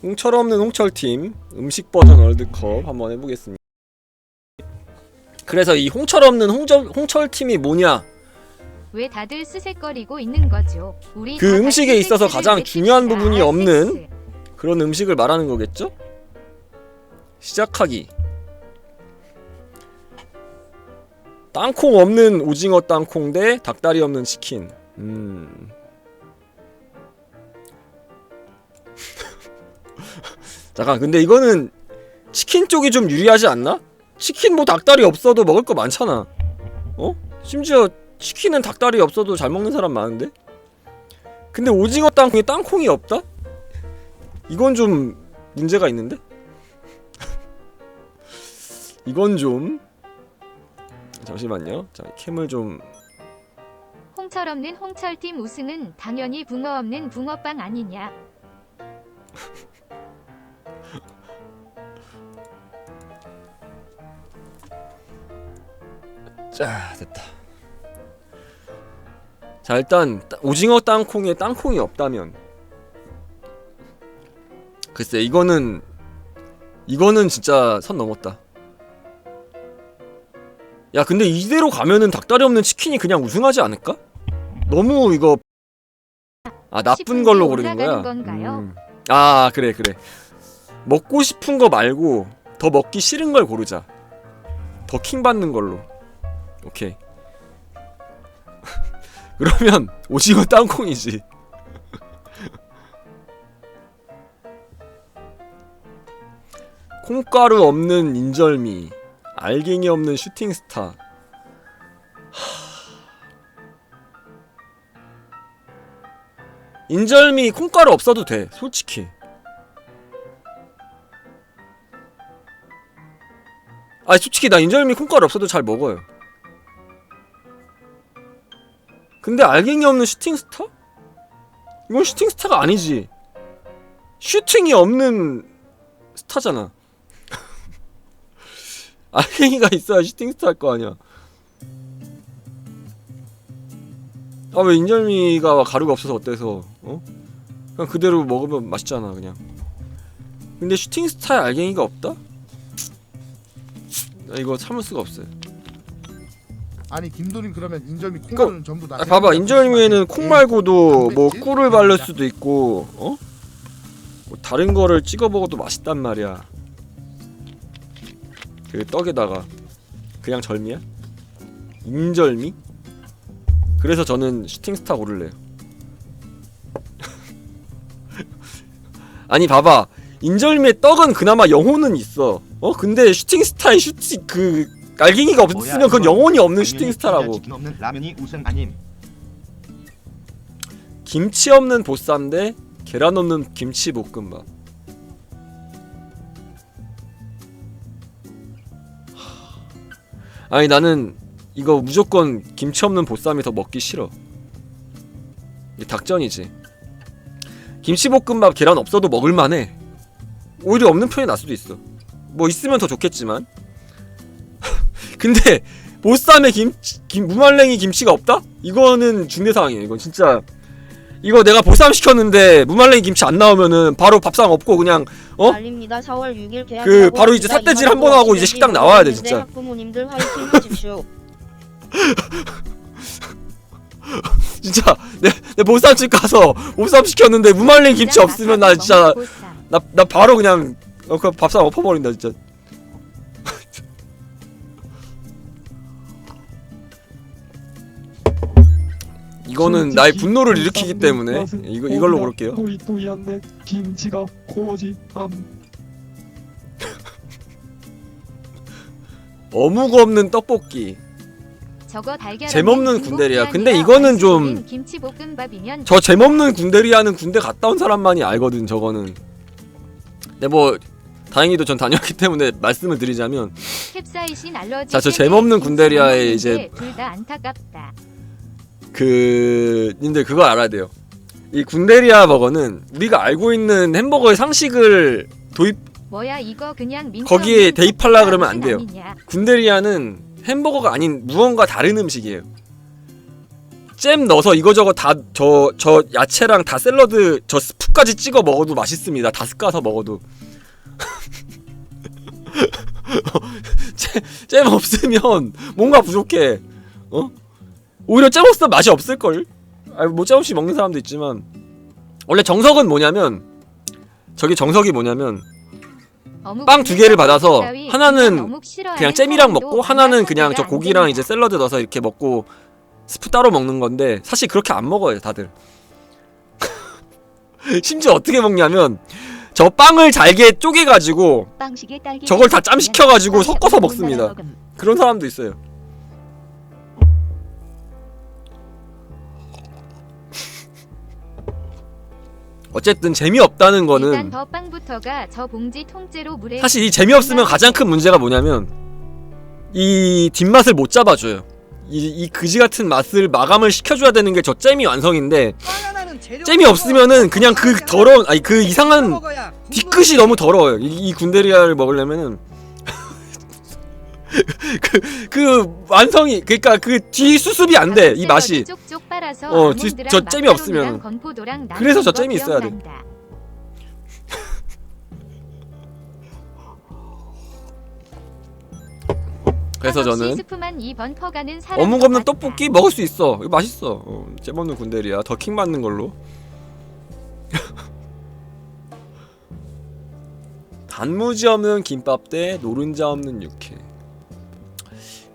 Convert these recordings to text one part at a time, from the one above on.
홍철 없는 홍철팀 음식 버전 월드컵 한번 해보겠습니다. 그래서 이 홍철 없는 홍철팀이 뭐냐? 왜 다들 쓰색거리고 있는 거죠? 우리 그 음식에 있어서 가장 중요한 부분이 없는 그런 음식을 말하는 거겠죠? 시작하기. 땅콩 없는 오징어 땅콩 대 닭다리 없는 치킨. 잠깐, 근데 이거는 치킨 쪽이 좀 유리하지 않나? 치킨 뭐 닭다리 없어도 먹을 거 많잖아. 어? 심지어 치킨은 닭다리 없어도 잘 먹는 사람 많은데? 근데 오징어 땅콩에 땅콩이 없다? 이건 좀 문제가 있는데? 이건 좀 잠시만요. 자, 캠을 좀. 홍철 없는 홍철팀 우승은 당연히 붕어 없는 붕어빵 아니냐? 자, 됐다. 자, 일단 오징어 땅콩에 땅콩이 없다면, 글쎄 이거는 진짜 선 넘었다. 야, 근데 이대로 가면은 닭다리 없는 치킨이 그냥 우승하지 않을까? 너무 이거 나쁜 걸로 고르는 거야. 아, 그래. 먹고 싶은 거 말고 더 먹기 싫은 걸 고르자. 더 킹 받는 걸로. 오케이. 그러면 오징어 땅콩이지. 콩가루 없는 인절미, 알갱이 없는 슈팅스타. 인절미 콩가루 없어도 돼, 솔직히. 솔직히 나 인절미 콩가루 없어도 잘 먹어요. 근데 알갱이 없는 슈팅스타? 이건 슈팅스타가 아니지. 슈팅이 없는 스타잖아. 알갱이가 있어야 슈팅스타 할 거 아니야. 왜 인절미가 가루가 없어서 어때서? 그냥 그대로 먹으면 맛있잖아, 그냥. 근데 슈팅스타에 알갱이가 없다? 이거 참을 수가 없어요. 아니 김도림 그러면 인절미 콩가루는 전부 다. 봐봐, 인절미에는 콩 말고도 뭐 꿀을 바를 수도 있고, 뭐 다른 거를 찍어 먹어도 맛있단 말이야. 그 떡에다가 그냥 절미야? 인절미? 그래서 저는 슈팅스타 고를래요. 아니 봐봐, 인절미의 떡은 그나마 영혼은 있어. 근데 슈팅스타의 알갱이가 없으면 그건 영혼이 없는 슈팅스타라고. 라면이 우승 아님. 김치 없는 보쌈 대 계란 없는 김치 볶음밥. 아니 나는 이거 무조건 김치 없는 보쌈이 더 먹기 싫어. 이게 닭전이지. 김치볶음밥 계란 없어도 먹을만해. 오히려 없는 편이 날 수도 있어. 뭐 있으면 더 좋겠지만. 근데 보쌈에 무말랭이 김치가 없다? 이거는 중대사항이야. 이건 진짜. 이거 내가 보쌈 시켰는데 무말랭이 김치 안 나오면은 바로 밥상 없고 그냥 알립니다. 4월 6일 계약. 바로 이제 삿대질 한번 하고 이제 식당 나와야 돼 진짜. 학부모님들 화이팅 하십시오. 진짜 내 보쌈집 가서 보쌈 시켰는데 무말랭이 김치 없으면 나 진짜 나 바로 그냥 그 밥상 엎어버린다 진짜. 이거는 나의 분노를 일으키기 때문에 이걸로 고를게요. 또이또이한데 김치가 고지 함. 어묵 없는 떡볶이. 저거 달걀 잼없는 군대리야. 근데 이거는 좀 김치볶음밥이면 저 잼없는 군대리야는 군대 갔다 온 사람만이 알거든. 저거는. 근데 뭐 다행히도 전 다녔기 때문에 말씀을 드리자면, 캡사이신 알러지. 자, 저 잼없는 군대리야에 이제 둘 다 안타깝다. 님들 그거 알아야 돼요. 이 군대리아 버거는 우리가 알고 있는 햄버거의 상식을 뭐야 이거 그냥 거기에 대입하려 그러면 안 돼요. 아니냐. 군대리아는 햄버거가 아닌 무언가 다른 음식이에요. 잼 넣어서 이거저거 다 저 야채랑 다 샐러드 저 스프까지 찍어 먹어도 맛있습니다. 다 섞어서 먹어도. 잼 없으면 뭔가 부족해. 어? 오히려 잼 없으면 맛이 없을걸? 아니 뭐 잼 없이 먹는 사람도 있지만 원래 정석은 뭐냐면 저기 정석이 뭐냐면 빵 두 개를 받아서 하나는 그냥 잼이랑 먹고 하나는 그냥 저 고기랑 이제 샐러드 넣어서 이렇게 먹고 스프 따로 먹는 건데 사실 그렇게 안 먹어요 다들. 심지어 어떻게 먹냐면 저 빵을 잘게 쪼개가지고 저걸 다 짬시켜가지고 섞어서 먹습니다. 그런 사람도 있어요. 어쨌든 재미없다는 일단 거는 더 빵부터가 저 봉지 통째로 물에 사실 이 재미없으면 가장 큰 문제가 뭐냐면 이 뒷맛을 못 잡아줘요. 이 그지같은 맛을 마감을 시켜줘야 되는 게 저 잼이 완성인데 잼이 없으면은 그냥 그 더러운 아니 그 이상한 뒤끝이 너무 더러워요. 이 군데리아를 먹으려면은 그 완성이 그러니까 그 뒤 수습이 안 돼 이 맛이. 쪽쪽 빨아서 저 잼이 없으면. 그래서 저 잼이 있어야 돼. 그래서 저는 어묵 없는 떡볶이 먹을 수 있어. 이거 맛있어. 잼 없는 군데리아 더 킹 받는 걸로. 단무지 없는 김밥 대 노른자 없는 육회.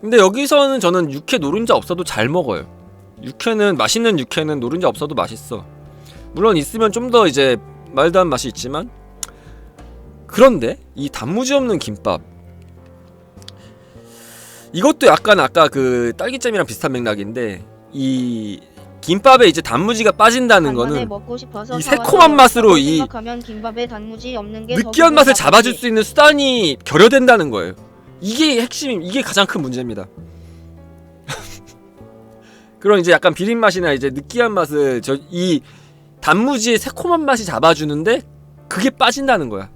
근데 여기서는 저는 육회 노른자 없어도 잘 먹어요. 육회는 맛있는 육회는 노른자 없어도 맛있어. 물론 있으면 좀 더 이제 말다한 맛이 있지만 그런데 이 단무지 없는 김밥 이것도 약간 아까 그 딸기잼이랑 비슷한 맥락인데 이 김밥에 이제 단무지가 빠진다는 거는 먹고 싶어서 이 새콤한 맛으로 이 김밥에 단무지 없는 게 느끼한 맛을 잡아줄 수 있는 수단이 결여된다는 거예요. 이게 핵심, 이게 가장 큰 문제입니다. 그럼 이제 약간 비린 맛이나 이제 느끼한 맛을 이 단무지의 새콤한 맛이 잡아주는데 그게 빠진다는 거야.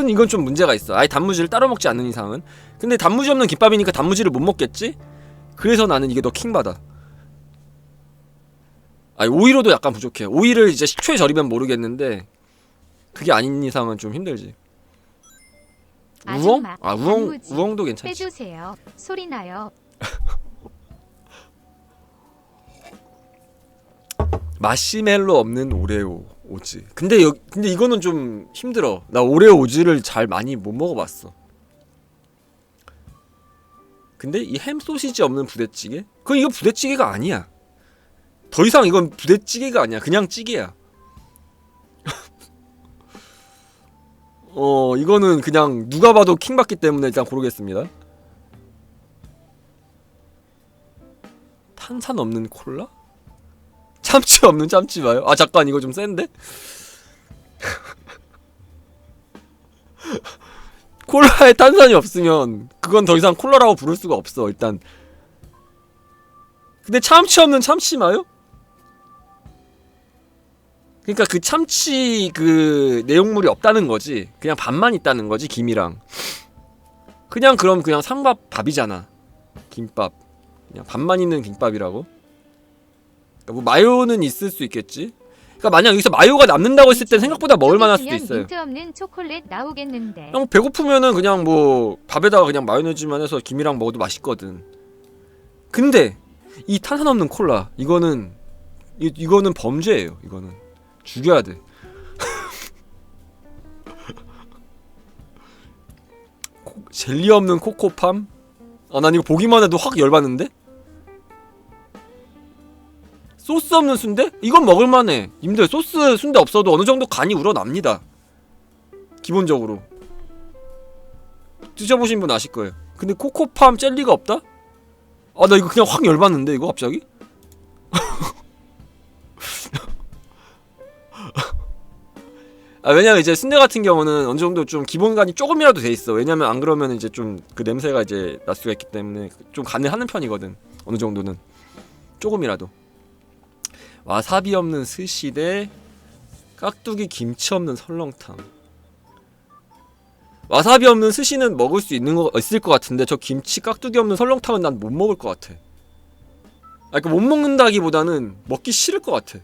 이건 좀 문제가 있어. 아예 단무지를 따로 먹지 않는 이상은. 근데 단무지 없는 김밥이니까 단무지를 못 먹겠지? 그래서 나는 이게 더 킹받아. 아니 오이로도 약간 부족해. 오이를 이제 식초에 절이면 모르겠는데 그게 아닌 이상은 좀 힘들지. 우엉? 아 우엉도 괜찮지. 빼주세요. 소리 나요. 마시멜로 없는 오레오 오즈. 근데 이거는 좀 힘들어. 나 오레오 오즈를 잘 많이 못 먹어봤어. 근데 이 햄 소시지 없는 부대찌개? 그건 이거 부대찌개가 아니야. 더 이상 이건 부대찌개가 아니야. 그냥 찌개야. 이거는 그냥 누가 봐도 킹 받기 때문에 일단 고르겠습니다. 탄산 없는 콜라? 참치 없는 참치 마요? 아 잠깐 이거 좀 센데? 콜라에 탄산이 없으면 그건 더 이상 콜라라고 부를 수가 없어 일단. 근데 참치 없는 참치 마요? 그러니까 그 참치 그 내용물이 없다는 거지. 그냥 밥만 있다는 거지 김이랑. 그냥 그럼 그냥 삼밥 밥이잖아. 김밥. 그냥 밥만 있는 김밥이라고. 그러니까 뭐 마요는 있을 수 있겠지. 그러니까 만약 여기서 마요가 남는다고 했을 땐 생각보다 먹을만할 수도 있어요. 민트 없는 초콜릿 나오겠는데. 그냥 배고프면은 그냥 뭐 밥에다가 그냥 마요네즈만 해서 김이랑 먹어도 맛있거든. 근데 이 탄산 없는 콜라 이거는 범죄예요. 이거는 죽여야 돼. 젤리 없는 코코팜? 아 난 이거 보기만 해도 확 열받는데? 소스 없는 순대? 이건 먹을만해. 님들 소스 순대 없어도 어느정도 간이 우러납니다. 기본적으로 드셔보신 분 아실 거예요. 근데 코코팜 젤리가 없다? 아 나 이거 그냥 확 열받는데 이거 갑자기? 아 왜냐면 이제 순대 같은 경우는 어느 정도 좀 기본간이 조금이라도 돼 있어. 왜냐면 안 그러면 이제 좀 그 냄새가 이제 날 수가 있기 때문에 좀 간을 하는 편이거든. 어느 정도는 조금이라도. 와사비 없는 스시 대 깍두기 김치 없는 설렁탕. 와사비 없는 스시는 먹을 수 있을 것 같은데 저 김치 깍두기 없는 설렁탕은 난 못 먹을 것 같아. 그러니까 못 먹는다기보다는 먹기 싫을 것 같아.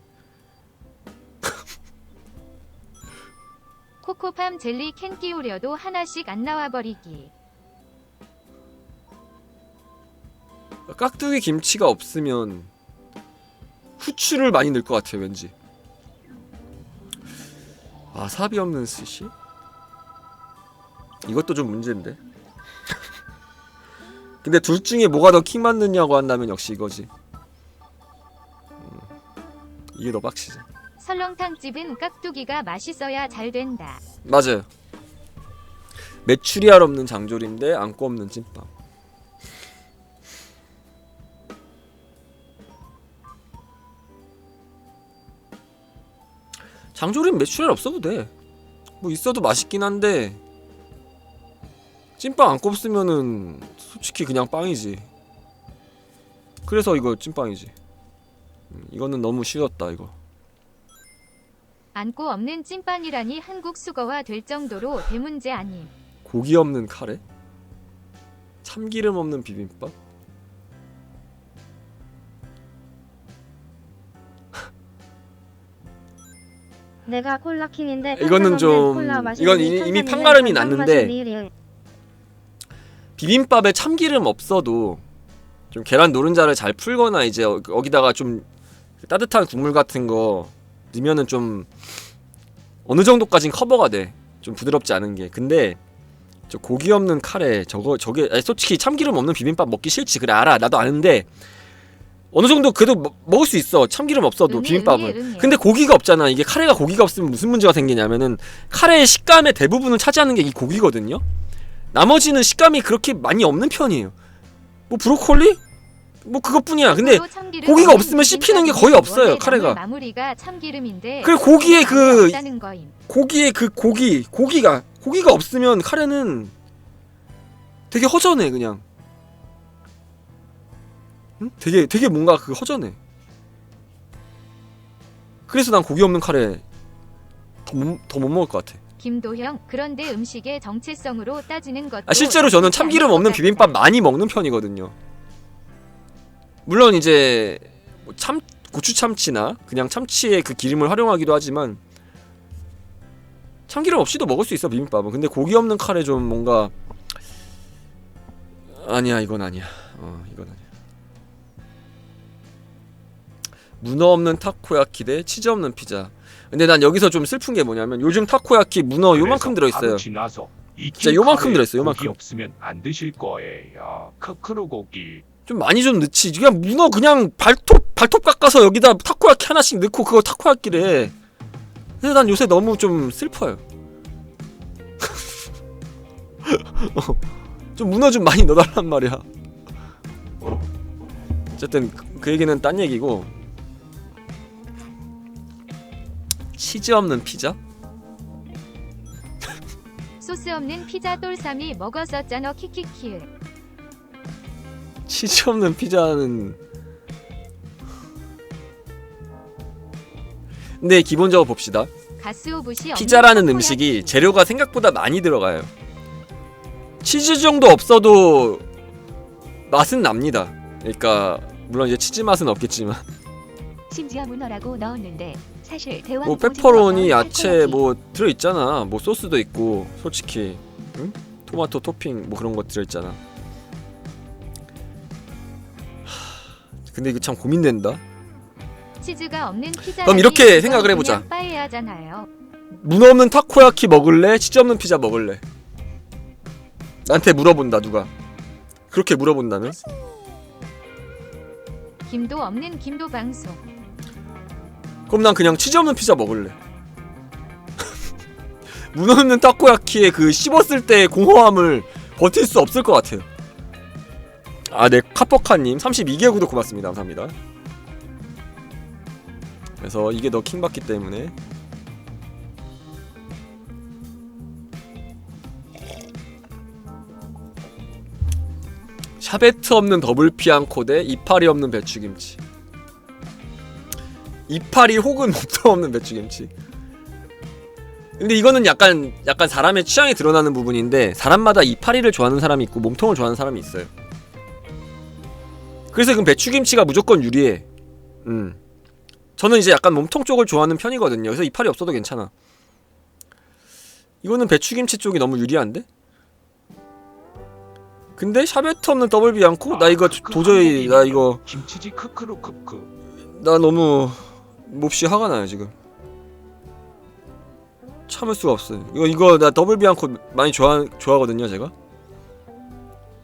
코코팜 젤리 캔 끼우려도 하나씩 안 나와버리기. 깍두기 김치가 없으면 후추를 많이 넣을 것 같아 왠지. 와사비 없는 스시? 이것도 좀 문제인데. 근데 둘 중에 뭐가 더 킹 맞느냐고 한다면 역시 이거지. 이게 더 빡치지. 설렁탕집은 깍두기가 맛있어야 잘 된다. 맞아요. 메추리알 없는 장조림인데 안고 없는 찐빵. 장조림 메추리알 없어도 돼. 뭐 있어도 맛있긴 한데 찐빵 안 꼽으면은 솔직히 그냥 빵이지. 그래서 이거 찐빵이지. 이거는 너무 쉬웠다 이거. 안고 없는 찐빵이라니 한국 수거화 될 정도로 대문제 아님. 고기 없는 카레? 참기름 없는 비빔밥? 내가 콜라킹인데 이거는 좀 이건 이미 판가름이 났는데 비빔밥에 참기름 없어도 좀 계란 노른자를 잘 풀거나 이제 여기다가 좀 따뜻한 국물 같은 거 넣으면은 좀 어느 정도까진 커버가 돼. 좀 부드럽지 않은 게. 근데 저 고기 없는 카레 저게 솔직히 참기름 없는 비빔밥 먹기 싫지. 그래 알아. 나도 아는데 어느 정도 그래도 먹을 수 있어. 참기름 없어도 비빔밥은. 근데 고기가 없잖아. 이게 카레가 고기가 없으면 무슨 문제가 생기냐면은 카레의 식감의 대부분을 차지하는 게 이 고기거든요. 나머지는 식감이 그렇게 많이 없는 편이에요. 뭐 브로콜리? 뭐 그것뿐이야. 근데 고기가 없으면 씹히는 게 거의 없어요. 카레가. 마무리가 참기름인데. 그래 고기의 고기가 없으면 카레는 되게 허전해 그냥. 응? 되게 뭔가 그 허전해. 그래서 난 고기 없는 카레 더 못 먹을 것 같아. 김도형 그런데 음식의 정체성으로 따지는 것도 실제로 저는 참기름 없는 비빔밥 많이 먹는 편이거든요. 물론 이제 뭐 고추 참치나 그냥 참치의 그 기름을 활용하기도 하지만 참기름 없이도 먹을 수 있어 비빔밥은. 근데 고기 없는 카레 좀 뭔가 아니야 이건 아니야. 이건 아니야. 문어 없는 타코야키 대 치즈 없는 피자. 근데 난 여기서 좀 슬픈 게 뭐냐면 요즘 타코야키 문어 요만큼 들어있어요. 진짜 요만큼 들어있어요. 요만큼. 없으면 안 드실 거예요. 크크루 고기. 좀 많이 좀 넣지. 그냥 문어 그냥 발톱 깎아서 여기다 타코야키 하나씩 넣고 그거 타코야키래. 근데 난 요새 너무 좀 슬퍼요. 좀 문어 좀 많이 넣어달란 말이야. 어쨌든 그 얘기는 딴 얘기고. 치즈 없는 피자? 소스 없는 피자 똘삼이 먹었었잖아 키키키. 치즈 없는 피자는 근데 기본적으로 봅시다. 피자라는 음식이 재료가 생각보다 많이 들어가요. 치즈 정도 없어도 맛은 납니다. 그러니까 물론 이제 치즈 맛은 없겠지만 심지어 문어라고 넣었는데 사실 대왕 뭐 페퍼로니, 야채 뭐 들어있잖아. 뭐 소스도 있고 솔직히 응? 토마토 토핑 뭐 그런 거 들어있잖아. 근데 이거 참 고민된다. 치즈가 없는 피자. 그럼 이렇게 생각을 해보자. 문어 없는 타코야키 먹을래? 치즈 없는 피자 먹을래? 나한테 물어본다 누가. 그렇게 물어본다면? 김도 없는 김도 방송. 그럼 난 그냥 치즈 없는 피자 먹을래. 문어 없는 타코야키의 그 씹었을 때의 공허함을 버틸 수 없을 것 같아요. 아, 네, 카퍼카님 32개 구독 고맙습니다. 감사합니다. 그래서 이게 더 킹받기 때문에 샤베트 없는 더블 피앙코 대 이파리 없는 배추김치. 이파리 혹은 목도 없는 배추김치. 근데 이거는 약간 사람의 취향이 드러나는 부분인데 사람마다 이파리를 좋아하는 사람이 있고 몸통을 좋아하는 사람이 있어요. 그래서 그 배추김치가 무조건 유리해. 저는 이제 약간 몸통 쪽을 좋아하는 편이거든요. 그래서 이파리 없어도 괜찮아. 이거는 배추김치 쪽이 너무 유리한데? 근데 샤베트 없는 더블 비앙코? 나 이거 도저히 나 이거 김치지 크크루 크크. 나 너무 몹시 화가 나요 지금. 참을 수가 없어요. 이거 나 더블 비앙코 많이 좋아하거든요 제가.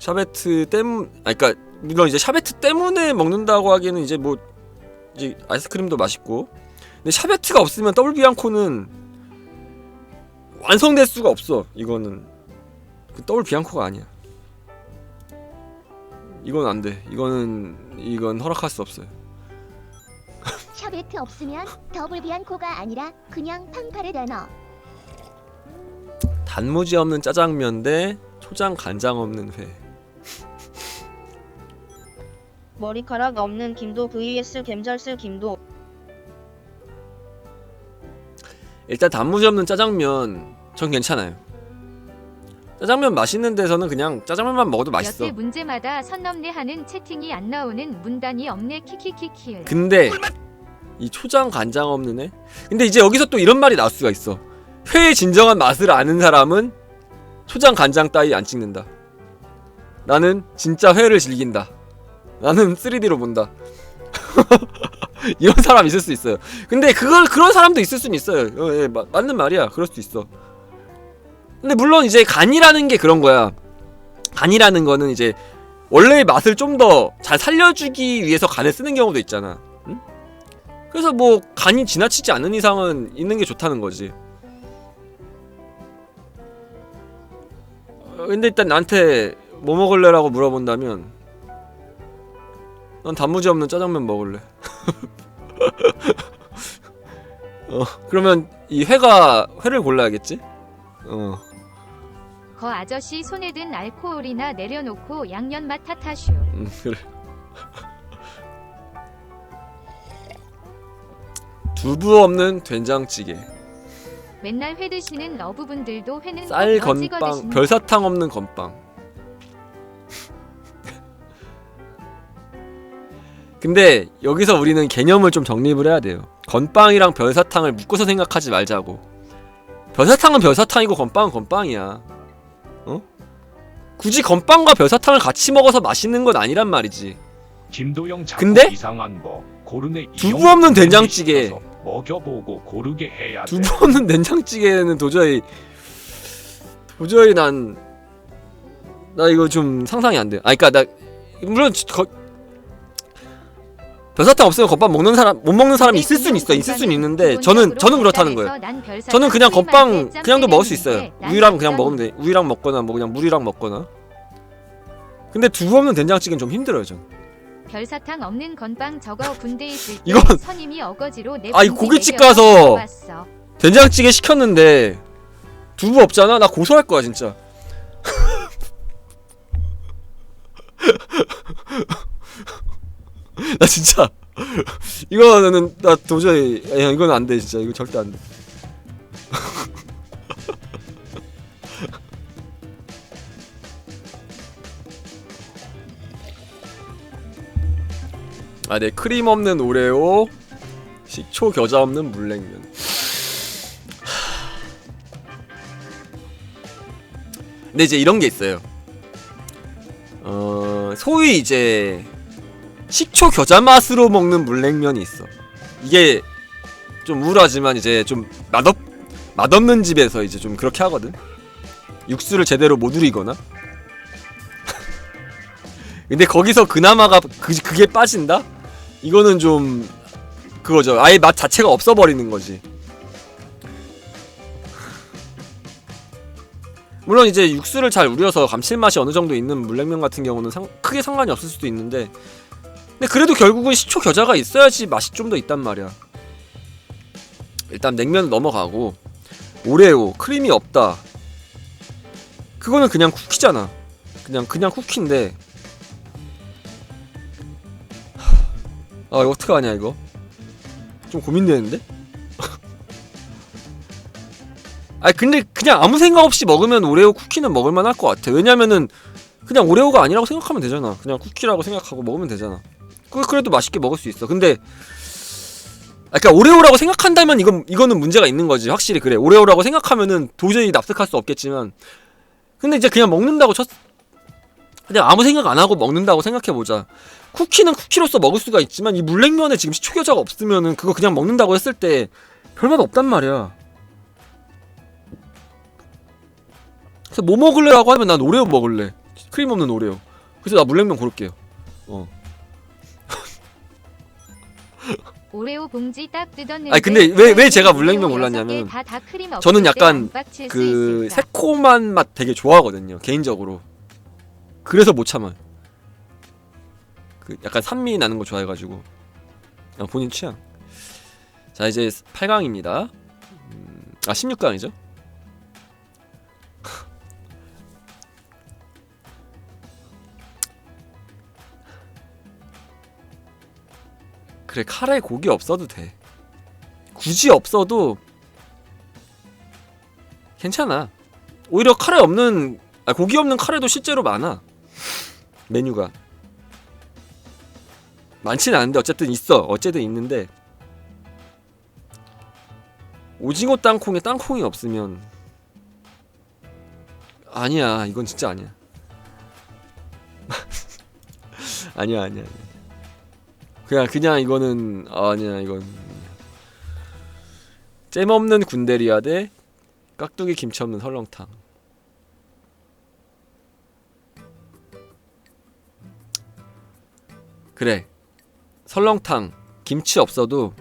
샤베트 그러니까 물론 이제 샤베트 때문에 먹는다고 하기에는 이제 뭐 이제 아이스크림도 맛있고, 근데 샤베트가 없으면 더블 비앙코는 완성될 수가 없어. 이거는 그 더블 비앙코가 아니야. 이건 안 돼. 이건 허락할 수 없어요. 샤베트 없으면 더블 비앙코가 아니라 그냥 팡파르다너. 단무지 없는 짜장면 대 초장 간장 없는 회. 머리카락 없는 김도 vs 겜잘쓸 김도. 일단 단무지 없는 짜장면 전 괜찮아요. 짜장면 맛있는 데서는 그냥 짜장면만 먹어도 맛있어. 여태 문제마다 선 넘네 하는 채팅이 안 나오는 문단이 없네 키키키키. 근데 이 초장 간장 없는 애? 근데 이제 여기서 또 이런 말이 나올 수가 있어. 회의 진정한 맛을 아는 사람은 초장 간장 따위 안 찍는다. 나는 진짜 회를 즐긴다. 나는 3D로 본다. 이런 사람 있을 수 있어요. 근데 그런 사람도 있을 수는 있어요. 예, 맞는 말이야. 그럴 수 있어. 근데 물론 이제 간이라는 게 그런 거야. 간이라는 거는 이제 원래의 맛을 좀 더 잘 살려주기 위해서 간을 쓰는 경우도 있잖아. 응? 그래서 뭐 간이 지나치지 않는 이상은 있는 게 좋다는 거지. 근데 일단 나한테 뭐 먹을래라고 물어본다면 난 단무지 없는 짜장면 먹을래. 그러면 이 회를 골라야겠지? 거 아저씨 손에 든 알코올이나 내려놓고 양념맛 탓하슈. 그래. 두부 없는 된장찌개. 맨날 회 드시는 러브분들도 회는 쌀 꼭 찍어 건빵, 드십니다. 별사탕 없는 건빵. 근데 여기서 우리는 개념을 좀 정립을 해야 돼요. 건빵이랑 별사탕을 묶어서 생각하지 말자고. 별사탕은 별사탕이고 건빵은 건빵이야. 어? 굳이 건빵과 별사탕을 같이 먹어서 맛있는 건 아니란 말이지. 김도영 자꾸 근데? 이상한 거 고르네. 두부 없는 된장찌개. 먹여보고 고르게 해야 돼. 두부 없는 된장찌개는 도저히 나 이거 좀 상상이 안 돼. 그러니까 나 물론 별사탕 없으면 건빵 못 먹는 사람이 있을 수는 있는데 저는 그렇다는 거예요. 저는 그냥 건빵 그냥도 먹을 수 있어요. 우유랑 그냥 먹으면 돼. 우유랑 먹거나 뭐 그냥 물이랑 먹거나. 근데 두부 없는 된장찌개는 좀 힘들어요, 전. 별사탕 없는 건빵 저거 군대 있을 때 이건 선임이 어거지로 내 이 고깃집 가서 된장찌개 시켰는데 두부 없잖아? 나 고소할 거야, 진짜. 나 진짜 이거는 나 도저히 이건 안 돼, 진짜. 이거 절대 안 돼. 네, 크림 없는 오레오, 식초 겨자 없는 물냉면. 근데 이제 이런 게 있어요. 소위 이제 식초 겨자 맛으로 먹는 물냉면이 있어. 이게 좀 우울하지만 이제 좀 맛없는 집에서 이제 좀 그렇게 하거든. 육수를 제대로 못 우리거나. 근데 거기서 그나마가 그게 빠진다? 이거는 좀 그거죠. 아예 맛 자체가 없어버리는 거지. 물론 이제 육수를 잘 우려서 감칠맛이 어느 정도 있는 물냉면 같은 경우는 크게 상관이 없을 수도 있는데, 근데 그래도 결국은 식초 겨자가 있어야지 맛이 좀 더 있단 말이야. 일단 냉면 넘어가고, 오레오 크림이 없다. 그거는 그냥 쿠키잖아. 그냥 쿠키인데. 이거 어떡하냐 이거. 좀 고민되는데? 근데 그냥 아무 생각 없이 먹으면 오레오 쿠키는 먹을만 할 것 같아. 왜냐면은 그냥 오레오가 아니라고 생각하면 되잖아. 그냥 쿠키라고 생각하고 먹으면 되잖아. 그래도 맛있게 먹을 수 있어. 근데 그러니까 오레오라고 생각한다면 이거는 문제가 있는 거지. 확실히 그래. 오레오라고 생각하면은 도저히 납득할 수 없겠지만, 근데 이제 그냥 먹는다고 그냥 아무 생각 안 하고 먹는다고 생각해 보자. 쿠키는 쿠키로서 먹을 수가 있지만 이 물냉면에 지금 식초 겨자가 없으면은 그거 그냥 먹는다고 했을 때 별맛 없단 말이야. 그래서 뭐 먹을래라고 하면 난 오레오 먹을래. 크림 없는 오레오. 그래서 나 물냉면 고를게요. 오레오 봉지 딱 뜯었는데. 아니 근데 왜 제가 물냉면 골랐냐면 저는 약간 그 새콤한 맛 되게 좋아하거든요. 개인적으로. 그래서 못 참아요. 그 약간 산미 나는 거 좋아해가지고. 본인 취향. 자 이제 8강입니다. 16강이죠. 그래 카레 고기 없어도 돼. 굳이 없어도 괜찮아. 오히려 카레 없는 고기 없는 카레도 실제로 많아. 메뉴가 많진 않은데 어쨌든 있어. 어쨌든 있는데 오징어 땅콩에 땅콩이 없으면 아니야. 이건 진짜 아니야. 아니야. 그냥 이거는 아니야. 이건 잼 없는 군대리아 대 깍두기 김치 없는 설렁탕. 그래. 설렁탕 김치 없어도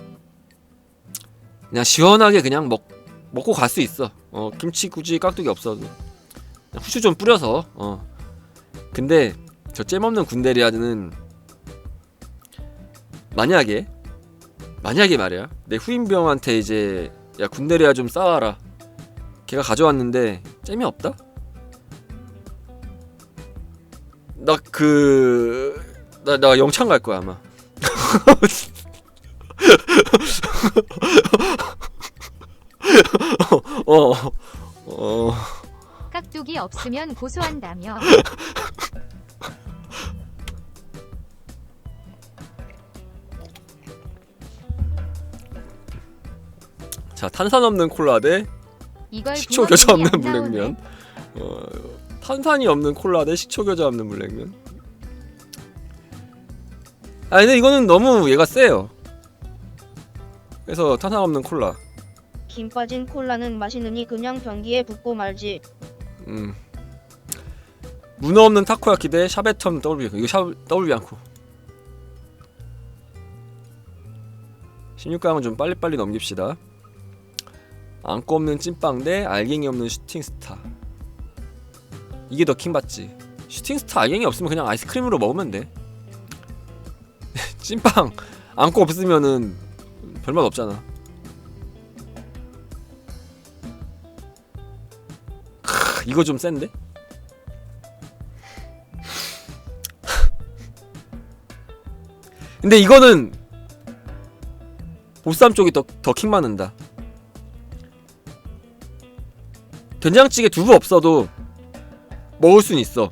그냥 시원하게 그냥 먹고 갈 수 있어. 김치 굳이 깍두기 없어도 그냥 후추 좀 뿌려서. 근데 저 잼 없는 군대리아는 만약에 말이야 내 후임병한테 이제 야 군대리아 좀 싸와라. 걔가 가져왔는데 잼이 없다? 나 영창 갈 거야 아마. 깍두기 없으면 고소한다며. 자 탄산 없는 콜라 대 이걸 식초 겨자 없는 붕어빵이 안 물냉면. 탄산이 없는 콜라 대 식초 겨자 없는 물냉면. 근데 이거는 너무 얘가 세요. 그래서 탄산 없는 콜라. 김 빠진 콜라는 마시느니 그냥 변기에 붓고 말지. 문어 없는 타코야키 대 샤베텀 더블비앙코. 이거 더블비앙코. 16강은 좀 빨리빨리 넘깁시다. 안고 없는 찐빵 대 알갱이 없는 슈팅스타. 이게 더 킹받지. 슈팅스타 알갱이 없으면 그냥 아이스크림으로 먹으면 돼. 찐빵 안고 없으면은 별맛 없잖아. 이거 좀 센데? 근데 이거는 보쌈 쪽이 더 킹받는다. 된장찌개 두부 없어도 먹을 순 있어.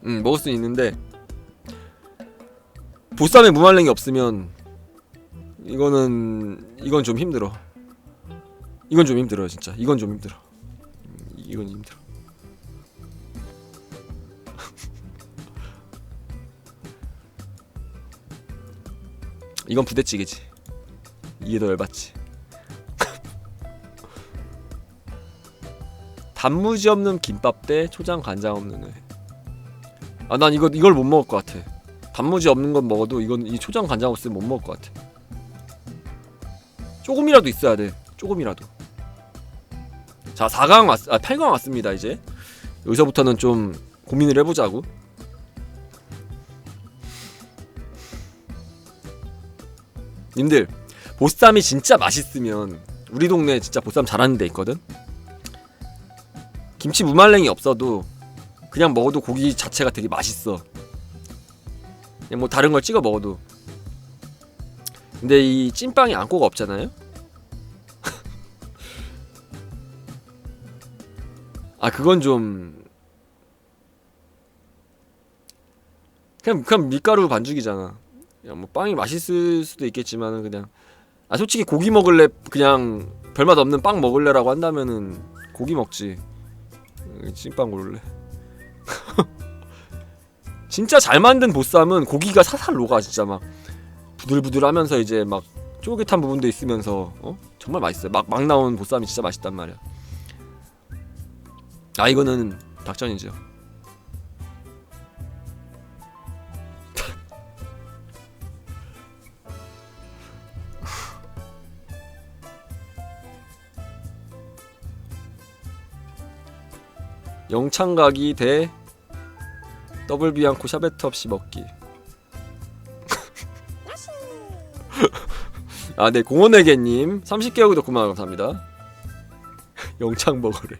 먹을 순 있는데 보쌈에 무말랭이 없으면 이건 좀 힘들어. 이건 좀 힘들어 진짜. 이건 좀 힘들어. 이건 힘들어. 이건 부대찌개지. 이게 더 열받지. 단무지 없는 김밥 대 초장 간장 없는 회. 난 이걸 못 먹을 것 같아. 단무지 없는 건 먹어도 이 초장 간장 없으면 못 먹을 것 같아. 조금이라도 있어야 돼. 조금이라도. 자 8강 왔습니다. 이제 여기서부터는 좀 고민을 해보자고. 님들 보쌈이 진짜 맛있으면 우리 동네에 진짜 보쌈 잘하는 데 있거든. 김치 무말랭이 없어도 그냥 먹어도 고기 자체가 되게 맛있어. 그냥 뭐 다른 걸 찍어 먹어도. 근데 이 찐빵이 안고가 없잖아요. 그건 좀 그냥 밀가루 반죽이잖아. 그냥 뭐 빵이 맛있을 수도 있겠지만은 그냥 솔직히 고기 먹을래 그냥 별맛 없는 빵 먹을래라고 한다면은 고기 먹지. 찐빵 고를래. 진짜 잘 만든 보쌈은 고기가 살살 녹아. 진짜 막 부들부들하면서 이제 막 쫄깃한 부분도 있으면서 정말 맛있어요. 막 나온 보쌈이 진짜 맛있단 말이야. 이거는 닭전이죠. 영창가기 대 더블 비앙코 샤베트 없이 먹기. 네, 공원에게님 30개월 구독 9만원 감사합니다. 영창 먹으래.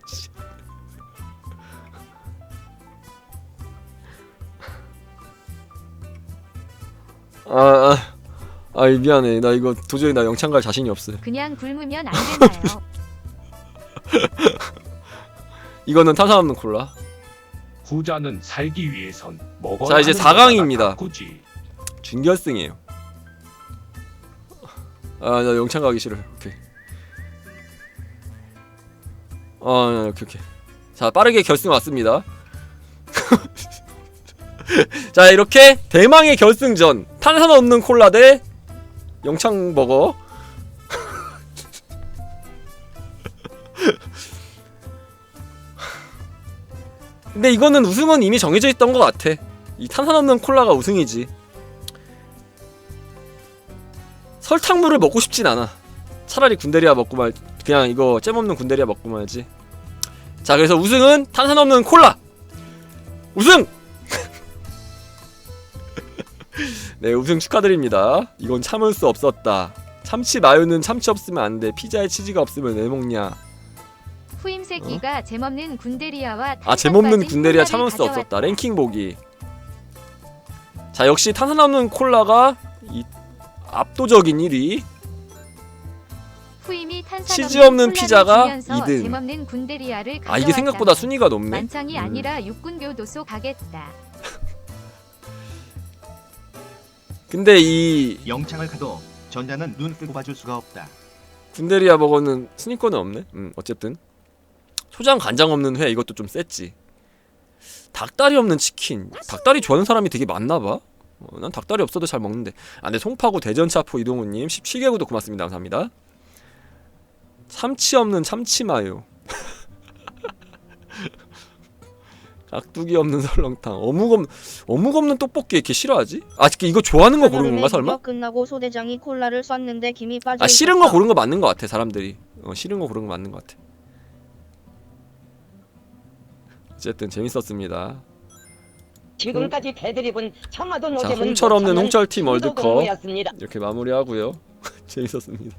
미안해. 나 이거 도저히 나 영창 갈 자신이 없어. 그냥 굶으면 안 되나요? 이거는 탄산없는 콜라. 후자는 살기 위해선 먹어야 자, 이제 하는 4강입니다. 거다, 굳이. 준결승이에요. 나 영창 가기 싫어. 오케이. 오케이. 자, 빠르게 결승 왔습니다. 자, 이렇게 대망의 결승전. 탄산 없는 콜라 대 영창 버거. 근데 이거는 우승은 이미 정해져 있던 것 같아. 이 탄산 없는 콜라가 우승이지. 설탕물을 먹고 싶진 않아. 차라리 군대리아 먹고 말, 그냥 이거 잼 없는 군대리아 먹고 말지. 자, 그래서 우승은 탄산 없는 콜라. 우승! 네, 우승 축하드립니다. 이건 참을 수 없었다. 참치 마요는 참치 없으면 안 돼. 피자에 치즈가 없으면 왜 먹냐. 후임새끼가 잼없는 군대리아와 잼없는 군대리아 참을 수 없었다. 랭킹 보기. 자, 역시 탄산 없는 콜라가 이 압도적인 1위. 후임이 탄산 치즈 없는 콜라를 피자가 주면서 2등. 잼없는 군대리아를 이게 생각보다 순위가 높네. 만창이 아니라 육군교도소 가겠다. 근데 이 영창을 가도 전자는 눈 뜨고 봐줄 수가 없다. 군대리아 버거는 순위권은 없네. 어쨌든 초장 간장 없는 회 이것도 좀 셌지. 닭다리 없는 치킨. 닭다리 좋아하는 사람이 되게 많나봐. 난 닭다리 없어도 잘 먹는데. 근데 송파구 대전차포 이동훈님 17개 구독 고맙습니다. 감사합니다. 참치 없는 참치마요. 깍두기 없는 설렁탕. 어묵 없는 떡볶이 이렇게 싫어하지? 이거 좋아하는 거 고른 건가 설마? 끝나고 소대장이 콜라를 쐈는데 김이 빠져. 싫은 거 고른 거 맞는 거 같아. 사람들이 싫은 거 고른 거 맞는 거 같아. 어쨌든 재밌었습니다. 지금까지 배드립은 청와도 자, 노잼은 홍철 없는 홍철팀 중도 월드컵 근무였습니다. 이렇게 마무리하고요. 재밌었습니다.